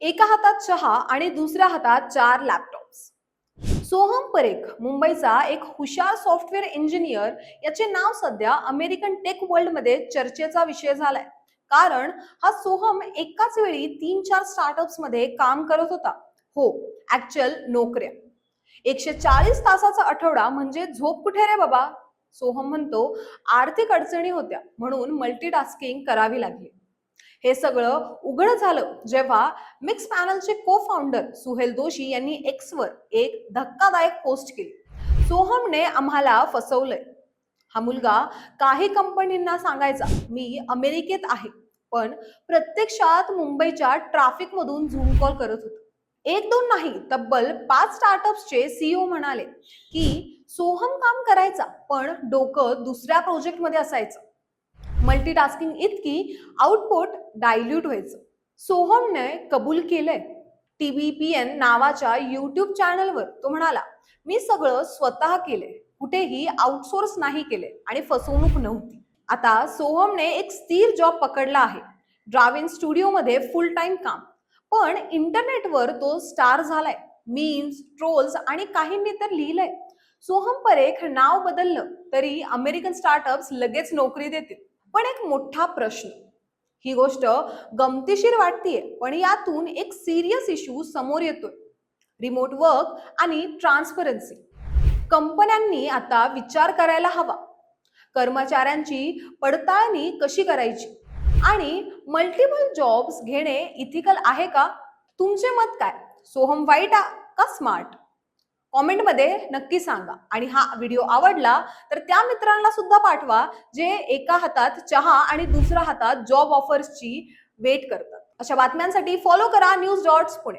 एका हातात चहा आणि दुसऱ्या हातात 4 लॅपटॉप्स. सोहम परेख मुंबईचा एक हुशार सॉफ्टवेअर इंजिनियर याचे नाव सध्या अमेरिकन टेक वर्ल्ड मध्ये चर्चेचा विषय झालाय. कारण हा सोहम एकाच वेळी 3-4 स्टार्टअप्स मध्ये काम करत होता. हो, ऍक्च्युअल नोकऱ्या. 140 तासाचा आठवडा म्हणजे झोप कुठे रे बाबा. सोहम म्हणतो, आर्थिक अडचणी होत्या म्हणून मल्टीटास्किंग करावी लागली. हे सगळं उघड झालं जेव्हा मिक्स पॅनलचे को फाउंडर सुहेल दोशी यांनी एक्सवर एक धक्कादायक पोस्ट केली. सोहमने आम्हाला फसवलंय. हा मुलगा काही कंपनींना सांगायचा, मी अमेरिकेत आहे, पण प्रत्यक्षात मुंबईच्या ट्रॅफिक मधून झूम कॉल करत होता. एक दोन नाही, तब्बल 5 स्टार्टअप्सचे सीईओ म्हणाले की सोहम काम करायचा पण डोकं दुसऱ्या प्रोजेक्ट मध्ये असायचं. मल्टीटास्किंग इतकी आउटपुट डायल्यूट व्हायचं. सोहमने कबूल केलंय. टीबीपीएन नावाच्या युट्यूब चॅनलवर तो म्हणाला, मी सगळं स्वतः केलंय, कुठेही आउटसोर्स नाही केले आणि फसवणूक नव्हती. आता सोहमने एक स्थिर जॉब पकडला आहे. ड्राविन स्टुडिओ मध्ये फुल टाइम काम. पण इंटरनेटवर तो स्टार झालाय. मीम्स, ट्रोल्स आणि काहींनी तर लिहिलंय, सोहम परेख नाव बदललं तरी अमेरिकन स्टार्टअप्स लगेच नोकरी देतील. पण एक मोठा प्रश्न, ही गोष्ट गमतीशीर वाटतीये पण यातून एक सिरियस इश्यू समोर येतोय. रिमोट वर्क आणि ट्रान्सपरन्सी. कंपन्यांनी आता विचार करायला हवा. कर्मचाऱ्यांची पडताळणी कशी करायची आणि मल्टिपल जॉब्स घेणे इथिकल आहे का? तुमचे मत काय? सोहम वाईट का स्मार्ट? कॉमेंटमध्ये नक्की सांगा. आणि हा व्हिडिओ आवडला तर त्या मित्रांना सुद्धा पाठवा जे एका हातात चहा आणि दुसऱ्या हातात जॉब ऑफर्सची वेट करतात. अशा बातम्यांसाठी फॉलो करा न्यूज डॉट्स पुणे.